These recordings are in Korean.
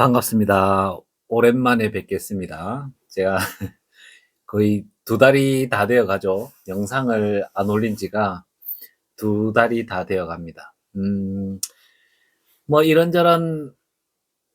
반갑습니다. 오랜만에 뵙겠습니다. 제가 거의 두 달이 다 되어 가죠. 영상을 안 올린 지가 두 달이 다 되어 갑니다. 뭐 이런저런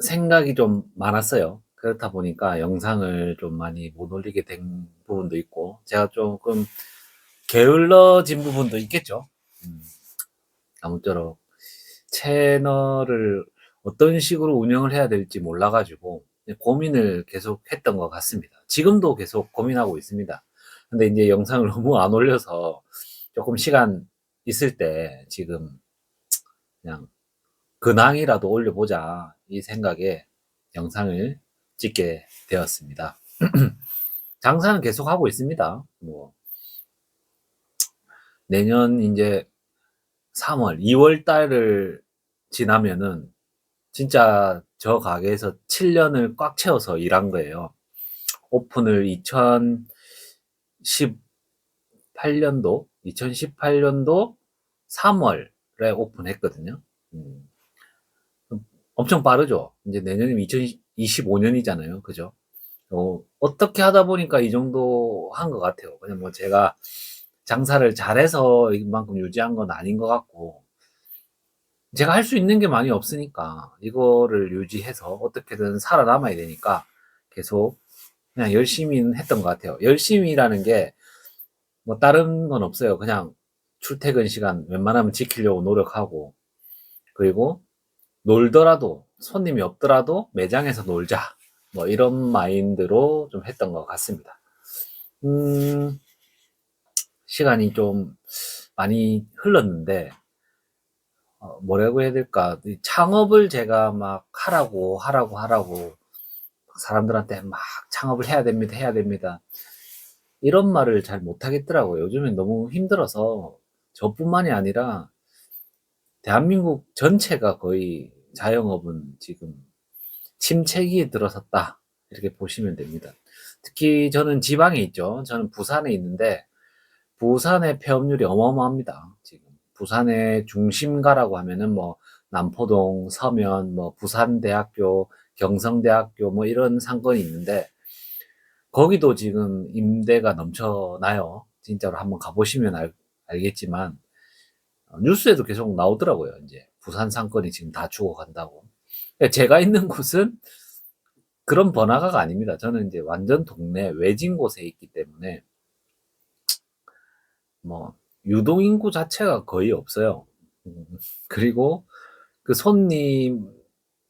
생각이 좀 많았어요. 그렇다 보니까 영상을 좀 많이 못 올리게 된 부분도 있고, 제가 조금 게을러진 부분도 있겠죠. 음, 아무쪼록 채널을 어떤 식으로 운영을 해야 될지 몰라 가지고 고민을 계속 했던 것 같습니다. 지금도 계속 고민하고 있습니다. 근데 이제 영상을 너무 안 올려서 조금 시간 있을 때 지금 그냥 '근황이라도 올려보자.' 이 생각에 영상을 찍게 되었습니다. 장사는 계속하고 있습니다. 뭐 내년 인제 3 월, 2월 달을 지나면은 진짜 저 가게에서 7 년을 꽉 채워서 일한 거예요. 오픈을 2018 년도 3 월에 오픈했거든요. 음. 엄청 빠르죠. 인제 내년이면 2025 년이잖아요. 그죠? 어떻게 하다 보니까 이 정도 한 것 같아요. 그냥 뭐 제가 장사를 잘해서 이만큼 유지한 건 아닌 것 같고, 제가 할 수 있는 게 많이 없으니까 이거를 유지해서 어떻게든 살아남아야 되니까 계속 그냥 열심히는 했던 것 같아요. 열심히라는 게 뭐 다른 건 없어요. 그냥 출퇴근 시간 웬만하면 지키려고 노력하고, 그리고 놀더라도 손님이 없더라도 매장에서 놀자, 뭐 이런 마인드로 좀 했던 것 같습니다. 음, 시간이 좀 많이 흘렀는데, 뭐라고 해야 될까? 이 창업을 제가 막 하라고 사람들한테 막 창업을 해야 됩니다, 해야 됩니다, 이런 말을 잘 못하겠더라고요. 요즘엔 너무 힘들어서 저뿐만이 아니라 대한민국 전체가 거의 자영업은 지금 침체기에 들어섰다, 이렇게 보시면 됩니다. 특히 저는 지방에 있죠. 저는 부산에 있는데 부산의 폐업률이 어마어마합니다. 지금 부산의 중심가라고 하면은 뭐 남포동, 서면, 뭐 부산대학교, 경성대학교, 뭐 이런 상권이 있는데 거기도 지금 임대가 넘쳐나요. 진짜로 한번 가보시면 알겠지만 뉴스에도 계속 나오더라고요. 이제 부산 상권이 지금 다 죽어간다고. 제가 있는 곳은 그런 번화가가 아닙니다. 저는 이제 완전 동네 외진 곳에 있기 때문에 뭐 유동인구 자체가 거의 없어요. 음, 그리고 그 손님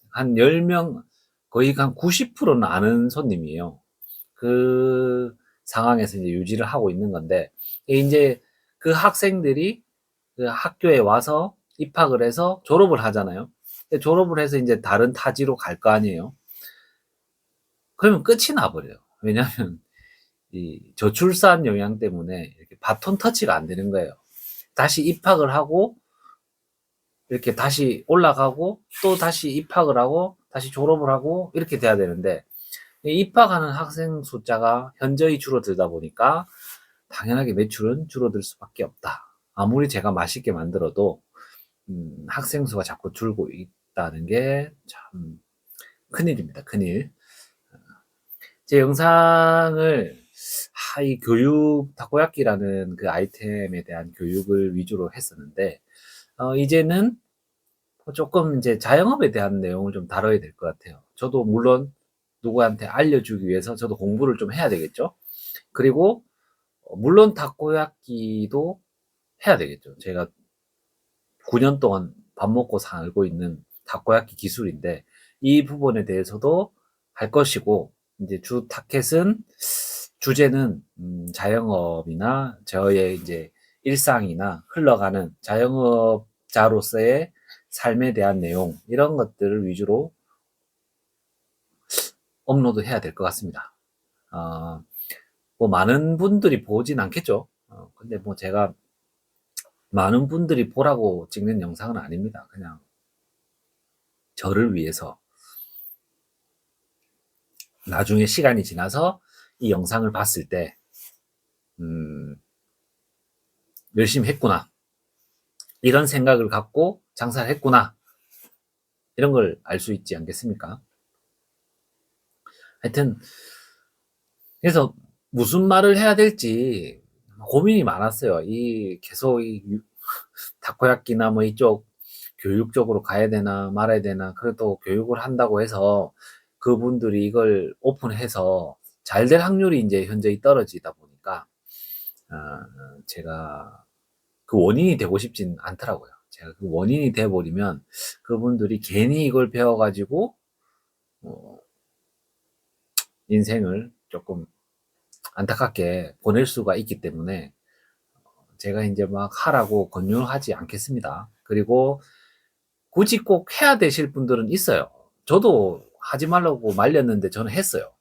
한 10명, 거의 한 90%는 아는 손님이에요. 그 상황에서 이제 유지를 하고 있는 건데, 이제 그 학생들이 그 학교에 와서 입학을 해서 졸업을 하잖아요. 졸업을 해서 이제 다른 타지로 갈 거 아니에요. 그러면 끝이 나버려요. 왜냐하면 이 저출산 영향 때문에 이렇게 바톤 터치가 안 되는 거예요. 다시 입학을 하고 이렇게 다시 올라가고 또 다시 입학을 하고 다시 졸업을 하고 이렇게 돼야 되는데, 입학하는 학생 숫자가 현저히 줄어들다 보니까 당연하게 매출은 줄어들 수밖에 없다. 아무리 제가 맛있게 만들어도 학생 수가 자꾸 줄고 있다는 게 참 큰일입니다. 큰일. 제 영상을 이 교육 타코야끼라는 그 아이템에 대한 교육을 위주로 했었는데, 이제는 조금 이제 자영업에 대한 내용을 좀 다뤄야 될 것 같아요. 저도 물론 누구한테 알려주기 위해서 저도 공부를 좀 해야 되겠죠. 그리고 물론 타코야끼도 해야 되겠죠. 제가 9년 동안 밥 먹고 살고 있는 타코야끼 기술인데 이 부분에 대해서도 할 것이고, 이제 주 타켓은 주제는 자영업이나 저의 이제 일상이나 흘러가는 자영업자로서의 삶에 대한 내용, 이런 것들을 위주로 업로드해야 될 것 같습니다. 어, 뭐 많은 분들이 보진 않겠죠. 근데 뭐 제가 많은 분들이 보라고 찍는 영상은 아닙니다. 그냥 저를 위해서 나중에 시간이 지나서 이 영상을 봤을 때, 음, 열심히 했구나, 이런 생각을 갖고 장사를 했구나, 이런 걸 알 수 있지 않겠습니까? 하여튼 그래서 무슨 말을 해야 될지 고민이 많았어요. 이 계속 이 다코야끼나 뭐 이쪽 교육 쪽으로 가야 되나 말아야 되나. 그래도 교육을 한다고 해서 그분들이 이걸 오픈해서 잘 될 확률이 이제 현저히 떨어지다 보니까 제가 그 원인이 되고 싶진 않더라고요. 제가 그 원인이 돼 버리면 그분들이 괜히 이걸 배워가지고 인생을 조금 안타깝게 보낼 수가 있기 때문에 제가 이제 막 하라고 권유하지 않겠습니다. 그리고 굳이 꼭 해야 되실 분들은 있어요. 저도 하지 말라고 말렸는데 저는 했어요.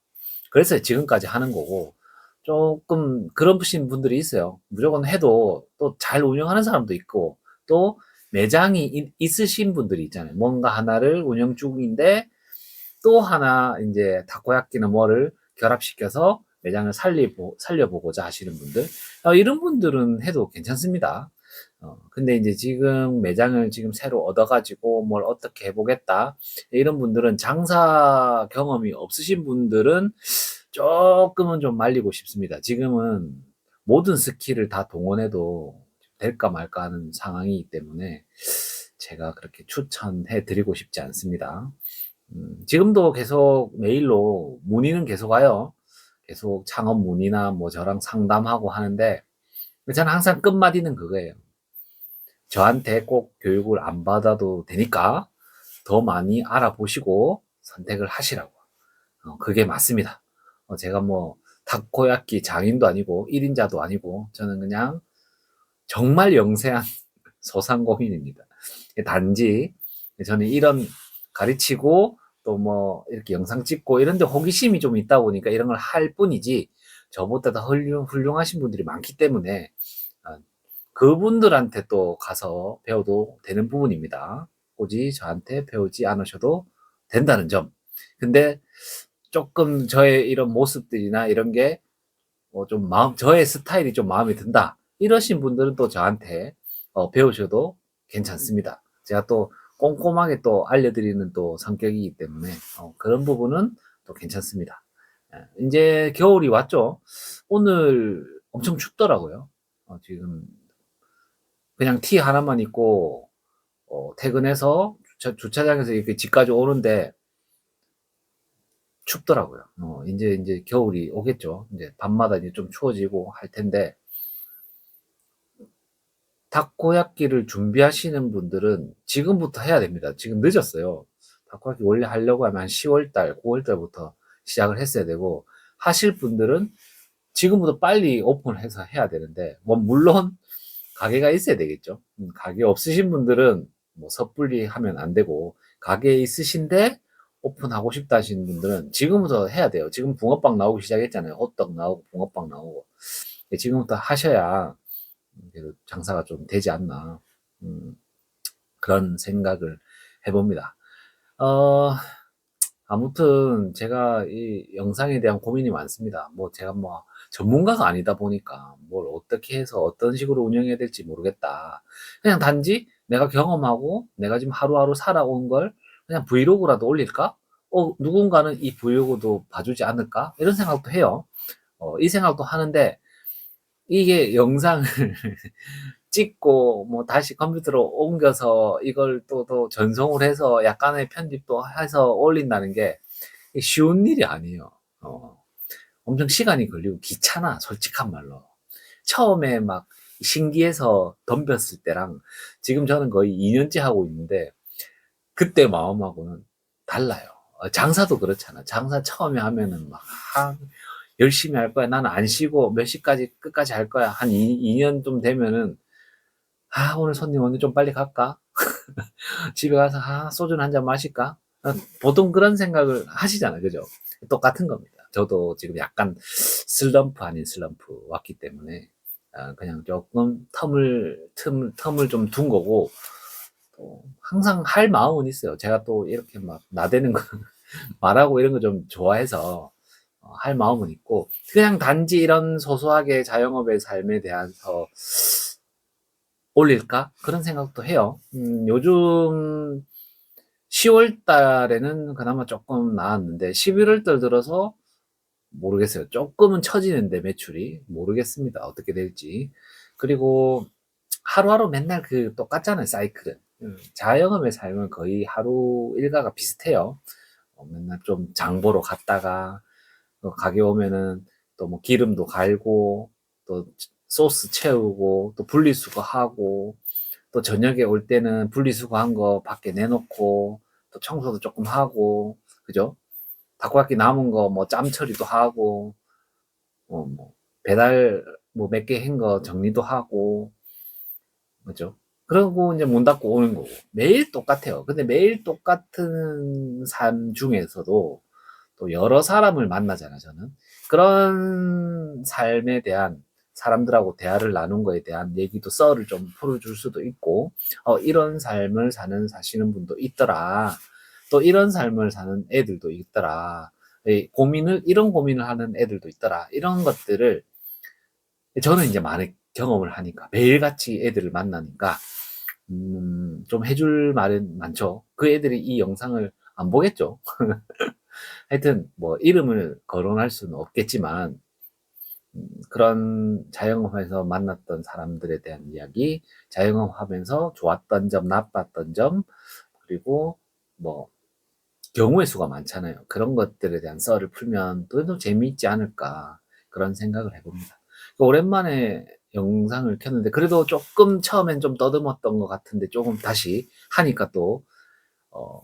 그래서 지금까지 하는 거고, 조금 그러신 분들이 있어요. 무조건 해도 또 잘 운영하는 사람도 있고, 또 매장이 있으신 분들이 있잖아요. 뭔가 하나를 운영 중인데 또 하나 이제 다코야끼나 뭐를 결합시켜서 매장을 살려보고자 하시는 분들, 이런 분들은 해도 괜찮습니다. 근데 이제 지금 매장을 지금 새로 얻어가지고 뭘 어떻게 해보겠다. 이런 분들은 장사 경험이 없으신 분들은 조금은 좀 말리고 싶습니다. 지금은 모든 스킬을 다 동원해도 될까 말까 하는 상황이기 때문에 제가 그렇게 추천해 드리고 싶지 않습니다. 지금도 계속 메일로 문의는 계속 와요. 계속 창업 문의나 뭐 저랑 상담하고 하는데 저는 항상 끝마디는 그거예요. 저한테 꼭 교육을 안 받아도 되니까 더 많이 알아보시고 선택을 하시라고. 그게 맞습니다. 제가 뭐 다코야끼 장인도 아니고 1인자도 아니고 저는 그냥 정말 영세한 소상공인입니다. 단지 저는 이런 가르치고 또 뭐 이렇게 영상 찍고 이런 데 호기심이 좀 있다 보니까 이런 걸 할 뿐이지 저보다 더 훌륭하신 분들이 많기 때문에 그분들한테 또 가서 배워도 되는 부분입니다. 굳이 저한테 배우지 않으셔도 된다는 점. 근데 조금 저의 이런 모습들이나 이런 게 좀 저의 스타일이 좀 마음에 든다. 이러신 분들은 또 저한테 배우셔도 괜찮습니다. 제가 또 꼼꼼하게 또 알려드리는 또 성격이기 때문에 그런 부분은 또 괜찮습니다. 이제 겨울이 왔죠. 오늘 엄청 춥더라고요. 지금 그냥 티 하나만 입고 퇴근해서 주차장에서 이렇게 집까지 오는데 춥더라고요. 이제 겨울이 오겠죠. 이제 밤마다 이제 좀 추워지고 할 텐데 타코야끼를 준비하시는 분들은 지금부터 해야 됩니다. 지금 늦었어요. 타코야끼 원래 하려고 하면 한 10월 달, 9월 달부터 시작을 했어야 되고 하실 분들은 지금부터 빨리 오픈해서 해야 되는데 뭐 물론 가게가 있어야 되겠죠. 가게 없으신 분들은 뭐 섣불리 하면 안 되고 가게 있으신데 오픈하고 싶다 하시는 분들은 지금부터 해야 돼요. 지금 붕어빵 나오기 시작했잖아요. 호떡 나오고 붕어빵 나오고 지금부터 하셔야 장사가 좀 되지 않나 그런 생각을 해봅니다. 어, 아무튼 제가 이 영상에 대한 고민이 많습니다. 뭐 제가 뭐 전문가가 아니다 보니까 뭘 어떻게 해서 어떤 식으로 운영해야 될지 모르겠다. 그냥 단지 내가 경험하고 내가 지금 하루하루 살아온 걸 그냥 브이로그라도 올릴까? 누군가는 이 브이로그도 봐주지 않을까? 이런 생각도 해요. 이 생각도 하는데 이게 영상을 찍고 뭐 다시 컴퓨터로 옮겨서 이걸 또 전송을 해서 약간의 편집도 해서 올린다는 게 쉬운 일이 아니에요. 엄청 시간이 걸리고 귀찮아, 솔직한 말로. 처음에 막 신기해서 덤볐을 때랑 지금 저는 거의 2년째 하고 있는데 그때 마음하고는 달라요. 장사도 그렇잖아. 장사 처음에 하면은 막 열심히 할 거야. 나는 안 쉬고 몇 시까지 끝까지 할 거야. 한 2년 좀 되면은 오늘 손님 오늘 좀 빨리 갈까? 집에 가서 소주는 한 잔 마실까? 보통 그런 생각을 하시잖아요. 그죠? 똑같은 겁니다. 저도 지금 약간 슬럼프 아닌 슬럼프 왔기 때문에 그냥 조금 텀을 좀 둔 거고 또 항상 할 마음은 있어요. 제가 또 이렇게 막 나대는 거 말하고 이런 거 좀 좋아해서 할 마음은 있고 그냥 단지 이런 소소하게 자영업의 삶에 대해서 올릴까? 그런 생각도 해요. 요즘 10월 달에는 그나마 조금 나았는데 11월 달 들어서 모르겠어요. 조금은 처지는데 매출이 모르겠습니다. 어떻게 될지. 그리고 하루하루 맨날 그 똑같잖아요. 사이클은. 자영업의 삶은 거의 하루 일과가 비슷해요. 맨날 좀 장 보러 갔다가 가게 오면은 또 뭐 기름도 갈고 또 소스 채우고 또 분리수거하고 또 저녁에 올 때는 분리수거한 거 밖에 내놓고 또 청소도 조금 하고 그죠? 닭고기 남은 거 뭐 짬 처리도 하고 뭐 배달 뭐 몇 개 한 거 정리도 하고 그죠? 그러고 이제 문 닫고 오는 거고 매일 똑같아요. 근데 매일 똑같은 삶 중에서도 또 여러 사람을 만나잖아요, 저는. 그런 삶에 대한 사람들하고 대화를 나눈 거에 대한 얘기도 썰을 좀 풀어줄 수도 있고, 이런 삶을 사시는 분도 있더라. 또 이런 삶을 사는 애들도 있더라. 이런 고민을 하는 애들도 있더라. 이런 것들을 저는 이제 많이 경험을 하니까 매일같이 애들을 만나니까 좀 해줄 말은 많죠. 그 애들이 이 영상을 안 보겠죠. 하여튼 뭐 이름을 거론할 수는 없겠지만 그런 자영업에서 만났던 사람들에 대한 이야기, 자영업하면서 좋았던 점, 나빴던 점, 그리고 뭐 경우의 수가 많잖아요. 그런 것들에 대한 썰을 풀면 또 재미있지 않을까 그런 생각을 해봅니다. 오랜만에 영상을 켰는데 그래도 조금 처음엔 좀 떠듬었던 것 같은데 조금 다시 하니까 또 어,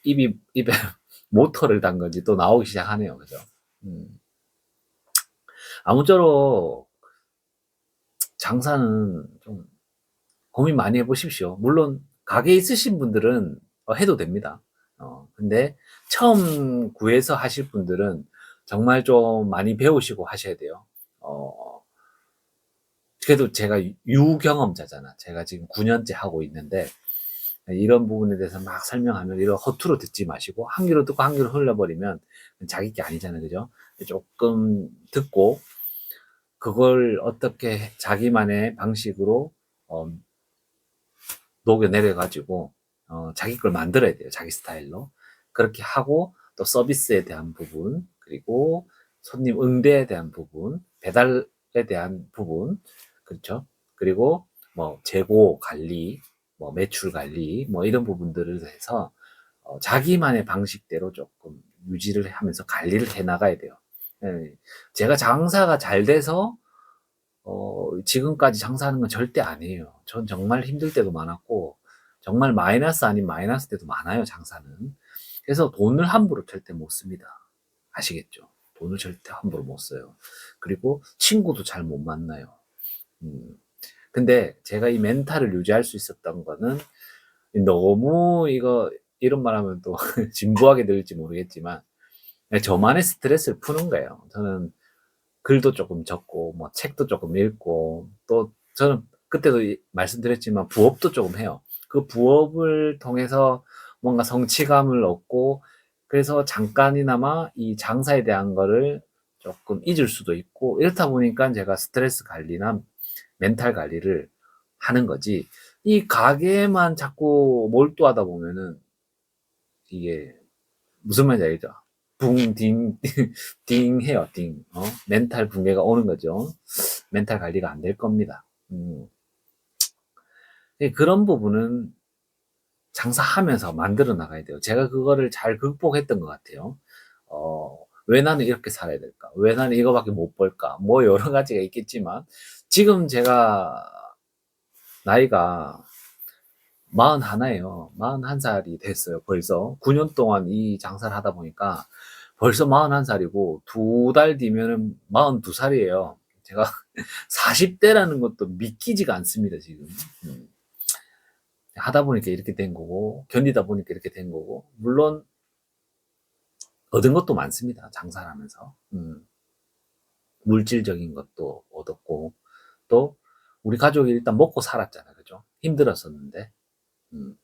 입에 모터를 단 건지 또 나오기 시작하네요. 그죠? 음. 아무쪼록 장사는 좀 고민 많이 해보십시오. 물론 가게 있으신 분들은 해도 됩니다. 근데 처음 구해서 하실 분들은 정말 좀 많이 배우시고 하셔야 돼요. 그래도 제가 유경험자잖아. 제가 지금 9년째 하고 있는데 이런 부분에 대해서 막 설명하면 이런 허투루 듣지 마시고 한 귀로 듣고 한 귀로 흘려버리면 자기 게 아니잖아요. 그죠? 조금 듣고 그걸 어떻게 자기만의 방식으로 어, 녹여내려 가지고 자기 걸 만들어야 돼요. 자기 스타일로. 그렇게 하고 또 서비스에 대한 부분 그리고 손님 응대에 대한 부분 배달에 대한 부분 그렇죠. 그리고 뭐 재고 관리 뭐 매출 관리 뭐 이런 부분들을 해서 자기만의 방식대로 조금 유지를 하면서 관리를 해 나가야 돼요. 예. 제가 장사가 잘 돼서 지금까지 장사하는 건 절대 아니에요. 전 정말 힘들 때도 많았고, 정말 마이너스 아닌 마이너스 때도 많아요, 장사는. 그래서 돈을 함부로 절대 못 씁니다. 아시겠죠? 돈을 절대 함부로 못 써요. 그리고 친구도 잘 못 만나요. 음. 근데 제가 이 멘탈을 유지할 수 있었던 거는 너무 이런 말 하면 또 진부하게 들릴지 모르겠지만, 저만의 스트레스를 푸는 거예요. 저는 글도 조금 적고 뭐 책도 조금 읽고 또 저는 그때도 말씀드렸지만 부업도 조금 해요. 그 부업을 통해서 뭔가 성취감을 얻고 그래서 잠깐이나마 이 장사에 대한 거를 조금 잊을 수도 있고 이렇다 보니까 제가 스트레스 관리나 멘탈 관리를 하는 거지. 이 가게에만 자꾸 몰두하다 보면은 이게 무슨 말인지 알죠? 딩, 딩 해요, 딩. 멘탈 붕괴가 오는 거죠. 멘탈 관리가 안 될 겁니다. 그런 부분은 장사하면서 만들어 나가야 돼요. 제가 그거를 잘 극복했던 것 같아요. 왜 나는 이렇게 살아야 될까? 왜 나는 이거밖에 못 벌까? 뭐 여러 가지가 있겠지만, 지금 제가 나이가 41이에요. 41살이 됐어요. 벌써 9년 동안 이 장사를 하다 보니까 벌써 41살이고 2달 뒤면은 42살이에요. 제가 40대라는 것도 믿기지가 않습니다, 지금. 하다 보니까 이렇게 된 거고, 견디다 보니까 이렇게 된 거고, 물론 얻은 것도 많습니다, 장사를 하면서. 물질적인 것도 얻었고, 또 우리 가족이 일단 먹고 살았잖아요, 그죠? 힘들었었는데. 음.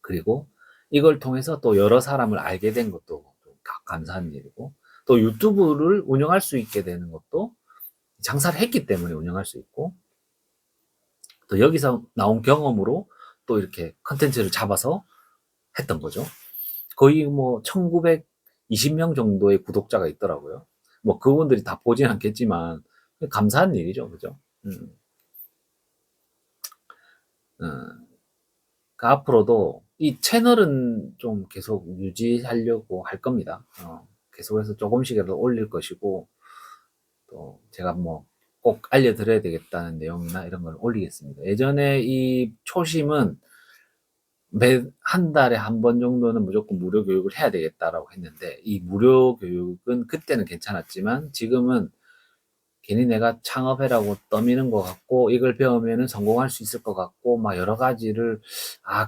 그리고 이걸 통해서 또 여러 사람을 알게 된 것도 감사한 일이고 또 유튜브를 운영할 수 있게 되는 것도 장사를 했기 때문에 운영할 수 있고 또 여기서 나온 경험으로 또 이렇게 컨텐츠를 잡아서 했던 거죠. 거의 뭐 1920명 정도의 구독자가 있더라고요. 뭐 그분들이 다 보진 않겠지만 감사한 일이죠. 그죠? 앞으로도 이 채널은 좀 계속 유지하려고 할 겁니다. 계속해서 조금씩이라도 올릴 것이고, 또 제가 뭐 꼭 알려드려야 되겠다는 내용이나 이런 걸 올리겠습니다. 예전에 이 초심은 한 달에 한 번 정도는 무조건 무료 교육을 해야 되겠다라고 했는데, 이 무료 교육은 그때는 괜찮았지만 지금은 괜히 내가 창업해라고 떠미는 것 같고, 이걸 배우면은 성공할 수 있을 것 같고, 막 여러 가지를,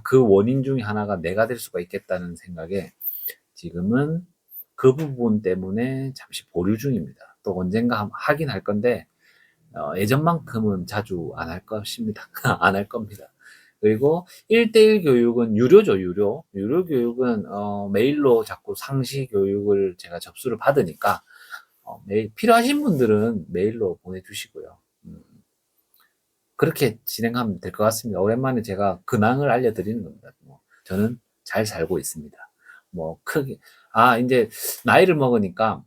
그 원인 중에 하나가 내가 될 수가 있겠다는 생각에 지금은 그 부분 때문에 잠시 보류 중입니다. 또 언젠가 하긴 할 건데, 예전만큼은 자주 안 할 것입니다. 안 할 겁니다. 그리고 1대1 교육은 유료죠, 유료. 유료 교육은, 메일로 자꾸 상시 교육을 제가 접수를 받으니까, 메일, 필요하신 분들은 메일로 보내주시고요. 그렇게 진행하면 될 것 같습니다. 오랜만에 제가 근황을 알려드리는 겁니다. 저는 잘 살고 있습니다. 크게, 이제 나이를 먹으니까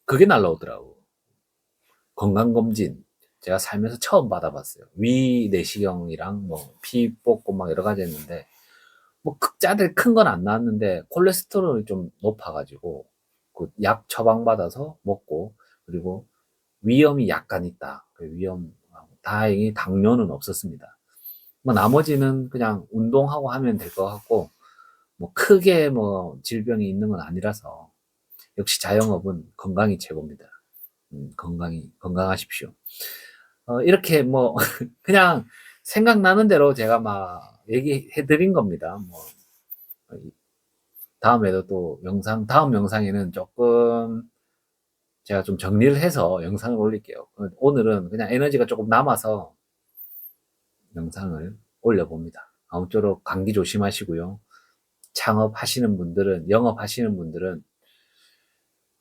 그게 날라오더라고. 건강검진. 제가 살면서 처음 받아봤어요. 위 내시경이랑 피 뽑고 막 여러 가지 했는데, 극자들 큰 건 안 나왔는데, 콜레스테롤이 좀 높아가지고, 그 약 처방받아서 먹고, 그리고 위험이 약간 있다. 그 위험, 다행히 당뇨는 없었습니다. 나머지는 그냥 운동하고 하면 될 것 같고, 크게 질병이 있는 건 아니라서, 역시 자영업은 건강이 최고입니다. 건강하십시오. 이렇게 그냥 생각나는 대로 제가 막 얘기해드린 겁니다. 다음에도 또 다음 영상에는 조금 제가 좀 정리를 해서 영상을 올릴게요. 오늘은 그냥 에너지가 조금 남아서 영상을 올려봅니다. 아무쪼록 감기 조심하시고요. 창업하시는 분들은, 영업하시는 분들은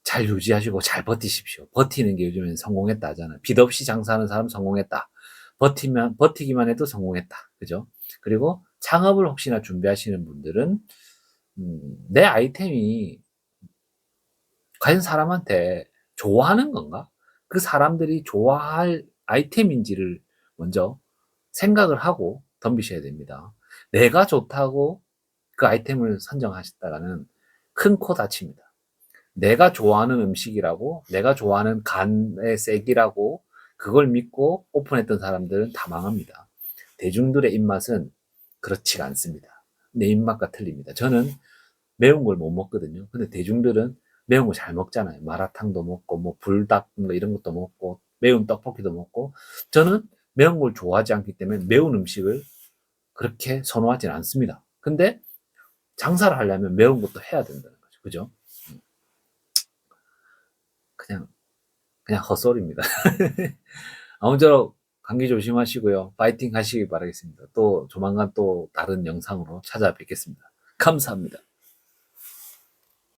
잘 유지하시고 잘 버티십시오. 버티는 게 요즘엔 성공했다 하잖아요. 빚 없이 장사하는 사람 성공했다. 버티기만 해도 성공했다. 그죠? 그리고 창업을 혹시나 준비하시는 분들은, 내 아이템이 과연 사람한테 좋아하는 건가? 그 사람들이 좋아할 아이템인지를 먼저 생각을 하고 덤비셔야 됩니다. 내가 좋다고 그 아이템을 선정하셨다가는 큰 코 다칩니다. 내가 좋아하는 음식이라고, 내가 좋아하는 간의 색이라고 그걸 믿고 오픈했던 사람들은 다 망합니다. 대중들의 입맛은 그렇지가 않습니다. 내 입맛과 틀립니다. 저는 매운 걸 못 먹거든요. 근데 대중들은 매운 거 잘 먹잖아요. 마라탕도 먹고, 불닭 이런 것도 먹고, 매운 떡볶이도 먹고. 저는 매운 걸 좋아하지 않기 때문에 매운 음식을 그렇게 선호하지는 않습니다. 근데 장사를 하려면 매운 것도 해야 된다는 거죠. 그죠? 그냥 헛소리입니다. 아무쪼록 감기 조심하시고요. 파이팅 하시기 바라겠습니다. 또 조만간 또 다른 영상으로 찾아뵙겠습니다. 감사합니다.